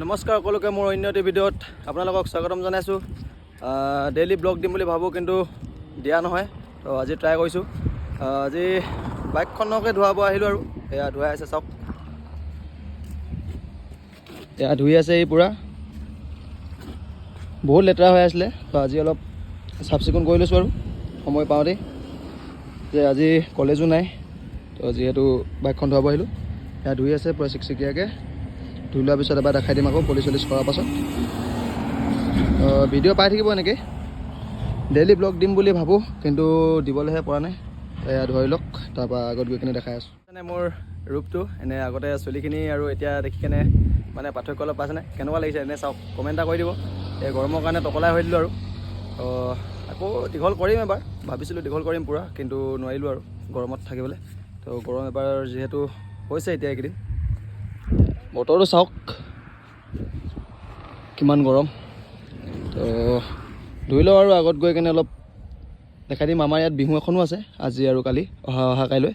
নমস্কাৰ সকলোকে মোৰ অন্য এটা ভিডিঅ'ত আপোনালোকক স্বাগতম জনাইছোঁ। ডেইলি ব্লগ দিম বুলি ভাবোঁ কিন্তু দিয়া নহয়, তো আজি ট্ৰাই কৰিছোঁ। আজি বাইকখনকে ধুৱাব আহিলোঁ আৰু এয়া ধুৱাই আছে, চাওক এয়া ধুই আছে। এই পূৰা বহুত লেতেৰা হৈ আছিলে, তো আজি অলপ চাফ চিকুণ কৰি লৈছোঁ আৰু সময় পাওঁতেই, যে আজি কলেজো নাই, তো যিহেতু বাইকখন ধুৱাব আহিলোঁ। এয়া ধুই আছে পূৰা চিকচিকীয়াকৈ। ধুই লোৱাৰ পিছত এবাৰ দেখাই দিম আকৌ পলিচ কৰাৰ পাছত। ভিডিঅ' পাই থাকিব এনেকৈ, ডেইলি ব্লগ দিম বুলি ভাবোঁ কিন্তু দিবলৈহে পৰা নাই। এয়া ধৰি লওক, তাৰপৰা আগত গৈ কিনে দেখাই আছোঁ। মানে মোৰ ৰূপটো এনে আগতে চুলিখিনি আৰু এতিয়া দেখি কেনে মানে পাৰ্থক্য অলপ পাইছেনে, কেনেকুৱা লাগিছে এনে চাওক, কমেণ্ট এটা কৰি দিব। এই গৰমৰ কাৰণে টকলাই হৈ দিলোঁ আৰু আকৌ দীঘল কৰিম এবাৰ, ভাবিছিলোঁ দীঘল কৰিম পূৰা, কিন্তু নোৱাৰিলোঁ আৰু গৰমত থাকিবলৈ। তো গৰম এবাৰ যিহেতু হৈছে এতিয়া এইকেইদিন, বতৰটো চাওক কিমান গৰম। তো ধুই লওঁ আৰু আগত গৈ কেনে অলপ দেখাই দিম। আমাৰ ইয়াত বিহু এখনো আছে আজি আৰু কালি, অহা কাইলৈ,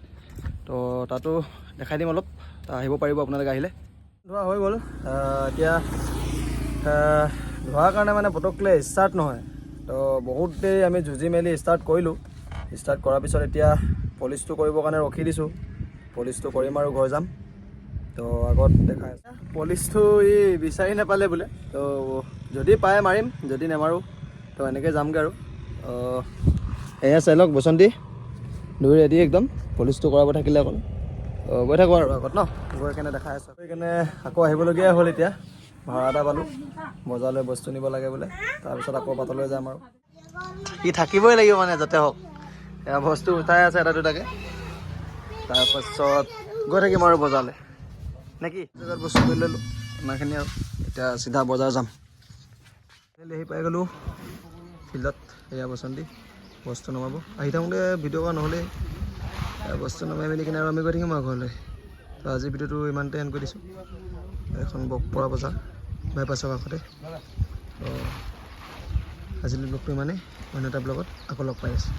তো তাতো দেখাই দিম অলপ। আহিব পাৰিব আপোনালোকে আহিলে। ধোৱা হৈ গ'ল, এতিয়া ধোৱাৰ কাৰণে মানে পটকলে ষ্টাৰ্ট নহয়। তো বহুত দেৰি আমি যুঁজি মেলি ষ্টাৰ্ট কৰিলোঁ। ষ্টাৰ্ট কৰাৰ পিছত এতিয়া পলিচটো কৰিবৰ কাৰণে ৰখি দিছোঁ। পলিচটো কৰিম আৰু ঘৰ যাম। তো আগত দেখাই আছে পলিচটো ই বিচাৰি নাপালে বোলে, তো যদি পায় মাৰিম, যদি নেমাৰোঁ তো এনেকৈ যামগৈ আৰু। এয়া চাই লওক বসন্তী ধুই ৰেডি একদম, পলিচটো কৰাব থাকিলে অকল। গৈ থাকোঁ আৰু আগত ন, গৈ কেনে দেখাই আছোঁ। সেইকাৰণে আকৌ আহিবলগীয়া হ'ল। এতিয়া ভাড়া এটা পালোঁ, বজাৰলৈ বস্তু নিব লাগে বোলে, তাৰপিছত আকৌ বাটলৈ যাম আৰু। ই থাকিবই লাগিব মানে যাতে হওক, এয়া বস্তু উঠাই আছে এটা দুটাকৈ, তাৰপাছত গৈ থাকিম আৰু বজাৰলৈ নেকি। জেগাত বস্তু লৈ ল'লোঁ ইমানখিনি আৰু, এতিয়া চিধা বজাৰ যাম। আহি পাই গ'লোঁ ফিল্ডত। এয়া বসন্তী বস্তু নমাব, আহি থাকোঁতে ভিডিঅ' কৰা নহ'লেই, বস্তু নমাই মেলি কিনে আৰু আমি গৈ থাকিম আৰু ঘৰলৈ। তো আজিৰ ভিডিঅ'টো ইমানতে এণ্ড কৰি দিছোঁ। এখন বকপৰা বজাৰ বাইপাছৰ কাষতে। তো আজিলৈ ব্লগটো ইমানেই, অন্য এটা ব্লগত আকৌ লগ পাই আছোঁ।